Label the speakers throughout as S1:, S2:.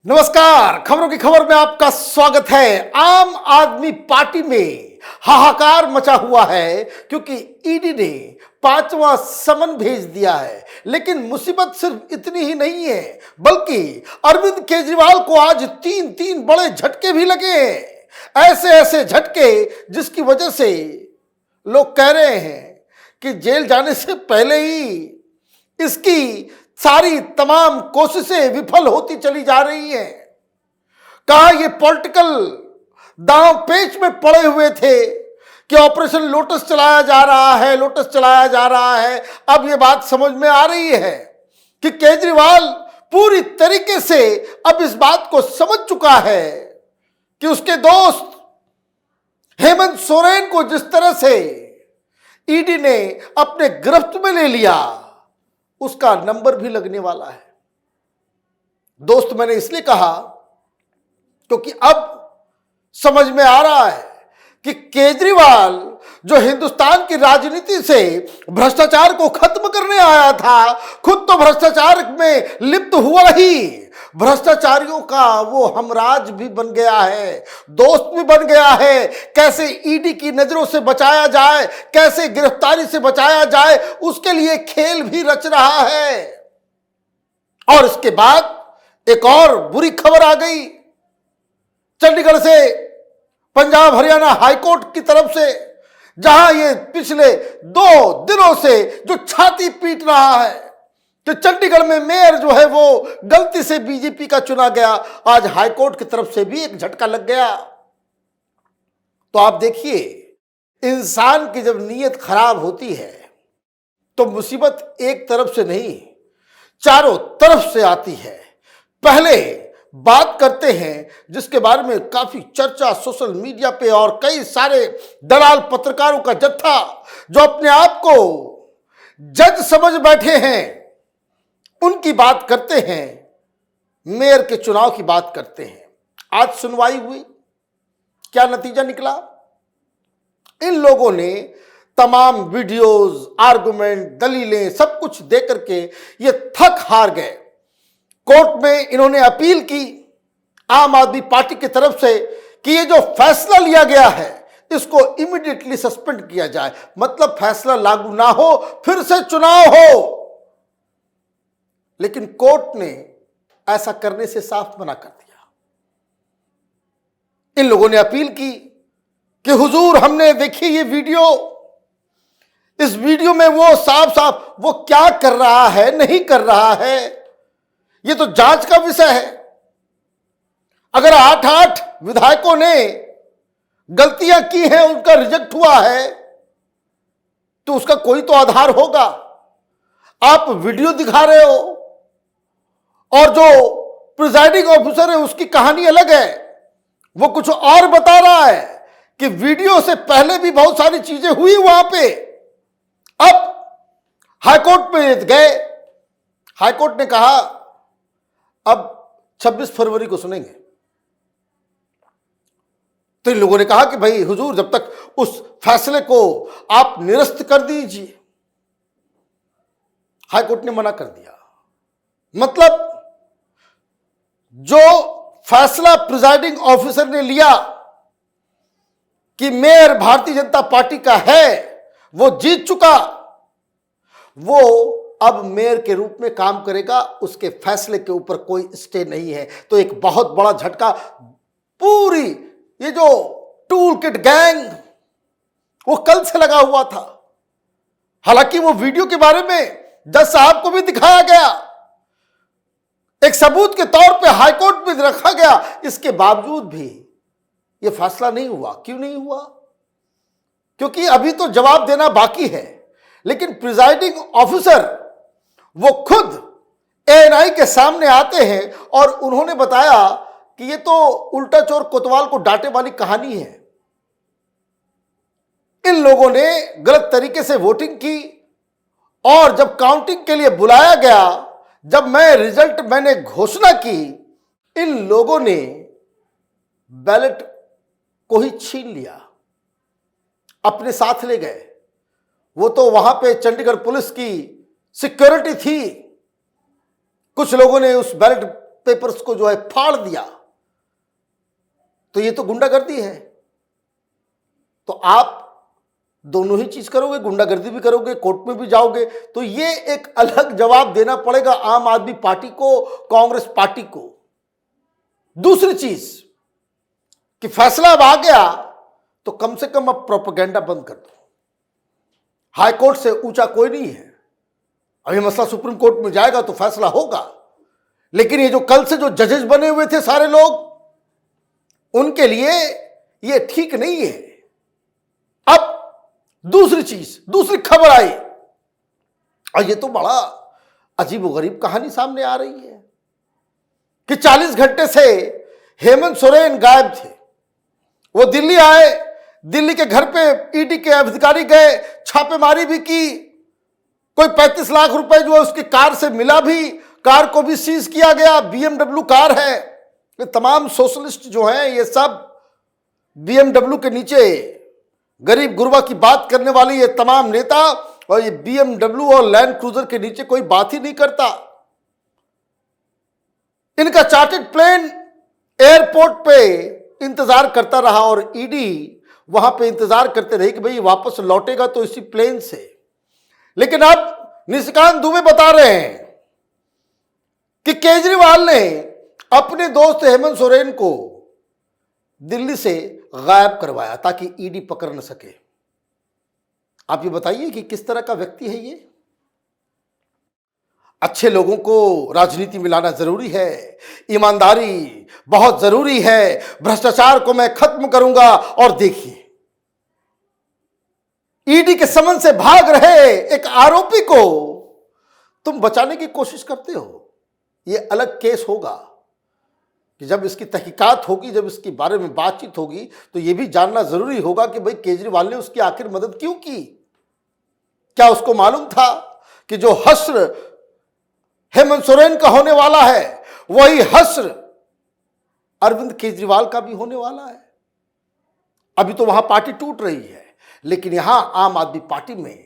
S1: नमस्कार, खबरों की खबर में आपका स्वागत है। आम आदमी पार्टी में हाहाकार मचा हुआ है क्योंकि ईडी ने 5वां समन भेज दिया है। लेकिन मुसीबत सिर्फ इतनी ही नहीं है, बल्कि अरविंद केजरीवाल को आज तीन बड़े झटके भी लगे हैं। ऐसे ऐसे झटके जिसकी वजह से लोग कह रहे हैं कि जेल जाने से पहले ही इसकी सारी तमाम कोशिशें विफल होती चली जा रही हैं। कहा ये पॉलिटिकल दांव पेच में पड़े हुए थे कि ऑपरेशन लोटस चलाया जा रहा है। अब ये बात समझ में आ रही है कि केजरीवाल पूरी तरीके से अब इस बात को समझ चुका है कि उसके दोस्त हेमंत सोरेन को जिस तरह से ईडी ने अपने गिरफ्त में ले लिया, उसका नंबर भी लगने वाला है। दोस्त मैंने इसलिए कहा क्योंकि अब समझ में आ रहा है कि केजरीवाल जो हिंदुस्तान की राजनीति से भ्रष्टाचार को खत्म करने आया था, खुद तो भ्रष्टाचार में लिप्त हुआ ही, भ्रष्टाचारियों का वो हमराज भी बन गया है, दोस्त भी बन गया है। कैसे ईडी की नजरों से बचाया जाए, कैसे गिरफ्तारी से बचाया जाए, उसके लिए खेल भी रच रहा है। और इसके बाद एक और बुरी खबर आ गई चंडीगढ़ से, पंजाब हरियाणा हाईकोर्ट की तरफ से, जहां ये पिछले 2 दिनों से जो छाती पीट रहा है कि चंडीगढ़ में मेयर जो है वो गलती से बीजेपी का चुना गया। आज हाईकोर्ट की तरफ से भी एक झटका लग गया। तो आप देखिए, इंसान की जब नीयत खराब होती है तो मुसीबत एक तरफ से नहीं, चारों तरफ से आती है। पहले बात करते हैं जिसके बारे में काफी चर्चा सोशल मीडिया पे और कई सारे दलाल पत्रकारों का जत्था जो अपने आप को जज समझ बैठे हैं, उनकी बात करते हैं। मेयर के चुनाव की बात करते हैं। आज सुनवाई हुई, क्या नतीजा निकला? इन लोगों ने तमाम वीडियोस, आर्गुमेंट, दलीलें सब कुछ देकर के ये थक हार गए। कोर्ट में इन्होंने अपील की आम आदमी पार्टी की तरफ से कि ये जो फैसला लिया गया है इसको इमीडिएटली सस्पेंड किया जाए, मतलब फैसला लागू ना हो, फिर से चुनाव हो। लेकिन कोर्ट ने ऐसा करने से साफ मना कर दिया। इन लोगों ने अपील की कि हुजूर, हमने देखी ये वीडियो, इस वीडियो में वो साफ साफ वो क्या कर रहा है, नहीं कर रहा है, ये तो जांच का विषय है। अगर 8 विधायकों ने गलतियां की हैं, उनका रिजेक्ट हुआ है, तो उसका कोई तो आधार होगा। आप वीडियो दिखा रहे हो और जो प्रिजाइडिंग ऑफिसर है उसकी कहानी अलग है, वो कुछ और बता रहा है कि वीडियो से पहले भी बहुत सारी चीजें हुई वहां पे। अब हाईकोर्ट में गए, हाईकोर्ट ने कहा अब 26 फरवरी को सुनेंगे। तो इन लोगों ने कहा कि भाई हुजूर, जब तक उस फैसले को आप निरस्त कर दीजिए। हाईकोर्ट ने मना कर दिया। मतलब जो फैसला प्रिजाइडिंग ऑफिसर ने लिया कि मेयर भारतीय जनता पार्टी का है, वो जीत चुका, वो अब मेयर के रूप में काम करेगा, उसके फैसले के ऊपर कोई स्टे नहीं है। तो एक बहुत बड़ा झटका, पूरी ये जो टूल किट गैंग वो कल से लगा हुआ था। हालांकि वो वीडियो के बारे में जज साहब को भी दिखाया गया, एक सबूत के तौर पे हाईकोर्ट में रखा गया, इसके बावजूद भी ये फैसला नहीं हुआ। क्यों नहीं हुआ? क्योंकि अभी तो जवाब देना बाकी है। लेकिन प्रिजाइडिंग ऑफिसर वो खुद एएनआई के सामने आते हैं और उन्होंने बताया कि ये तो उल्टा चोर कोतवाल को डांटे वाली कहानी है। इन लोगों ने गलत तरीके से वोटिंग की और जब काउंटिंग के लिए बुलाया गया, जब मैंने घोषणा की, इन लोगों ने बैलेट को ही छीन लिया, अपने साथ ले गए। वो तो वहां पे चंडीगढ़ पुलिस की सिक्योरिटी थी। कुछ लोगों ने उस बैलेट पेपर्स को जो है फाड़ दिया, तो ये तो गुंडागर्दी है। तो आप दोनों ही चीज करोगे, गुंडागर्दी भी करोगे, कोर्ट में भी जाओगे, तो ये एक अलग जवाब देना पड़ेगा आम आदमी पार्टी को, कांग्रेस पार्टी को। दूसरी चीज कि फैसला अब आ गया तो कम से कम अब प्रोपेगेंडा बंद कर दो। हाई कोर्ट से ऊंचा कोई नहीं है। अभी मसला सुप्रीम कोर्ट में जाएगा तो फैसला होगा, लेकिन ये जो कल से जो जजेस बने हुए थे सारे लोग, उनके लिए ये ठीक नहीं है। अब दूसरी चीज, दूसरी खबर आई, और ये तो बड़ा अजीबोगरीब कहानी सामने आ रही है कि 40 घंटे से हेमंत सोरेन गायब थे। वो दिल्ली आए, दिल्ली के घर पे ईडी के अधिकारी गए, छापेमारी भी की, कोई 35 लाख रुपए जो है उसकी कार से मिला भी, कार को भी सीज किया गया। बीएमडब्ल्यू कार है। ये तमाम सोशलिस्ट जो हैं ये सब बीएमडब्ल्यू के नीचे, गरीब गुरबा की बात करने वाली ये तमाम नेता, और ये बीएमडब्ल्यू और लैंड क्रूजर के नीचे कोई बात ही नहीं करता। इनका चार्टर्ड प्लेन एयरपोर्ट पे इंतजार करता रहा और ईडी वहां पे इंतजार करते रहे कि भाई वापस लौटेगा तो इसी प्लेन से। लेकिन अब निशिकांत दुबे बता रहे हैं कि केजरीवाल ने अपने दोस्त हेमंत सोरेन को दिल्ली से गायब करवाया ताकि ईडी पकड़ न सके। आप ये बताइए कि किस तरह का व्यक्ति है ये। अच्छे लोगों को राजनीति में लाना जरूरी है, ईमानदारी बहुत जरूरी है, भ्रष्टाचार को मैं खत्म करूंगा। और देखिए, ईडी के समन से भाग रहे एक आरोपी को तुम बचाने की कोशिश करते हो। यह अलग केस होगा कि जब इसकी तहकीकात होगी, जब इसके बारे में बातचीत होगी, तो यह भी जानना जरूरी होगा कि भाई केजरीवाल ने उसकी आखिर मदद क्यों की। क्या उसको मालूम था कि जो हश्र हेमंत सोरेन का होने वाला है वही हश्र अरविंद केजरीवाल का भी होने वाला है। अभी तो वहां पार्टी टूट रही है, लेकिन यहां आम आदमी पार्टी में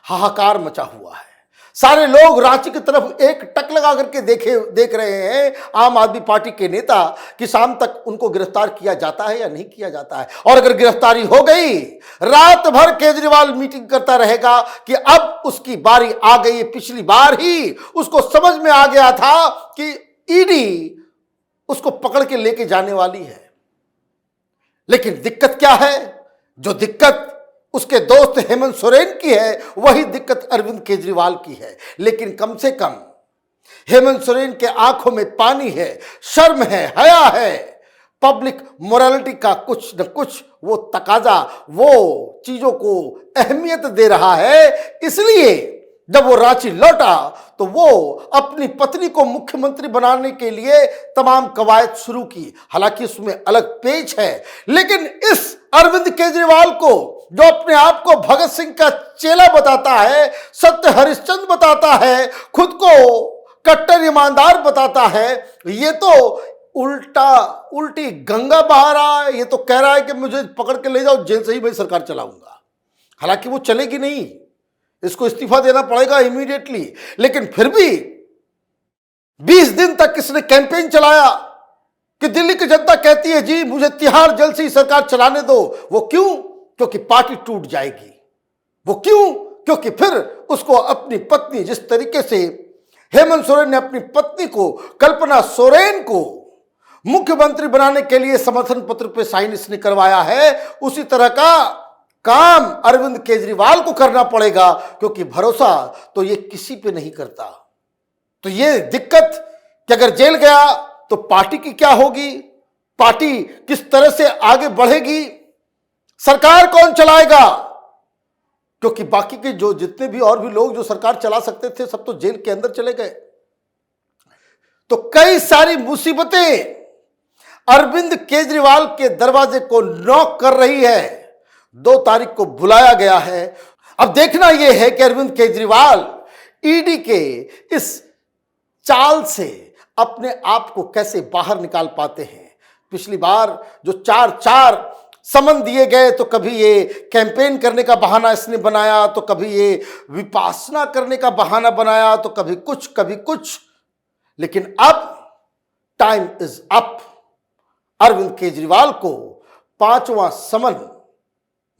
S1: हाहाकार मचा हुआ है। सारे लोग रांची की तरफ एक टक लगा करके देख रहे हैं आम आदमी पार्टी के नेता कि शाम तक उनको गिरफ्तार किया जाता है या नहीं किया जाता है। और अगर गिरफ्तारी हो गई, रात भर केजरीवाल मीटिंग करता रहेगा कि अब उसकी बारी आ गई। पिछली बार ही उसको समझ में आ गया था कि ईडी उसको पकड़ के लेके जाने वाली है। लेकिन दिक्कत क्या है? जो दिक्कत उसके दोस्त हेमंत सोरेन की है, वही दिक्कत अरविंद केजरीवाल की है। लेकिन कम से कम हेमंत सोरेन के आंखों में पानी है, शर्म है, हया है, पब्लिक मोरालिटी का कुछ न कुछ वो तकाजा, वो चीजों को अहमियत दे रहा है। इसलिए जब वो रांची लौटा तो वो अपनी पत्नी को मुख्यमंत्री बनाने के लिए तमाम कवायद शुरू की। हालांकि उसमें अलग पेच है, लेकिन इस अरविंद केजरीवाल को, जो अपने आप को भगत सिंह का चेला बताता है, सत्य हरिश्चंद्र बताता है, खुद को कट्टर ईमानदार बताता है, ये तो उल्टी गंगा बहा रहा है। ये तो कह रहा है कि मुझे पकड़ के ले जाओ, जेल से ही मैं सरकार चलाऊंगा। हालांकि वो चलेगी नहीं, इसको इस्तीफा देना पड़ेगा इमीडिएटली। लेकिन फिर भी 20 दिन तक इसने कैंपेन चलाया कि दिल्ली की जनता कहती है जी मुझे तिहाड़ जेल से ही सरकार चलाने दो। वो क्यों? क्योंकि पार्टी टूट जाएगी। वो क्यों? क्योंकि फिर उसको अपनी पत्नी, जिस तरीके से हेमंत सोरेन ने अपनी पत्नी को, कल्पना सोरेन को मुख्यमंत्री बनाने के लिए समर्थन पत्र पे साइन इसने करवाया है, उसी तरह का काम अरविंद केजरीवाल को करना पड़ेगा। क्योंकि भरोसा तो ये किसी पे नहीं करता। तो ये दिक्कत कि अगर जेल गया तो पार्टी की क्या होगी, पार्टी किस तरह से आगे बढ़ेगी, सरकार कौन चलाएगा? क्योंकि बाकी के जो जितने भी और भी लोग जो सरकार चला सकते थे सब तो जेल के अंदर चले गए। तो कई सारी मुसीबतें अरविंद केजरीवाल के दरवाजे को नॉक कर रही है। 2 तारीख को बुलाया गया है। अब देखना यह है कि अरविंद केजरीवाल ईडी के इस चाल से अपने आप को कैसे बाहर निकाल पाते हैं। पिछली बार जो 4 समन दिए गए, तो कभी ये कैंपेन करने का बहाना इसने बनाया, तो कभी ये विपासना करने का बहाना बनाया, तो कभी कुछ। लेकिन अब time is up. Arvind Kejriwal को 5वां समन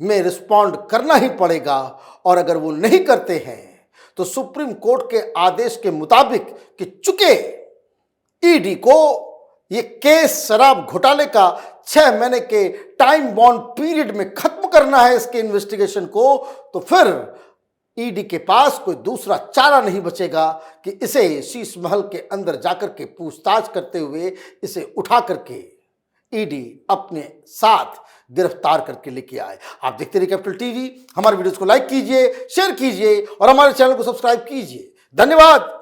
S1: में रिस्पॉन्ड करना ही पड़ेगा और अगर वो नहीं करते हैं तो सुप्रीम कोर्ट के आदेश के मुताबिक कि चूंकि ईडी को ये केस शराब घोटाले का 6 महीने के टाइम बॉन्ड पीरियड में खत्म करना है इसके इन्वेस्टिगेशन को, तो फिर ईडी के पास कोई दूसरा चारा नहीं बचेगा कि इसे शीश महल के अंदर जाकर के पूछताछ करते हुए इसे उठा करके ईडी अपने साथ गिरफ्तार करके लेके आए। आप देखते रहिए कैपिटल टीवी। हमारे वीडियोस को लाइक कीजिए, शेयर कीजिए और हमारे चैनल को सब्सक्राइब कीजिए। धन्यवाद।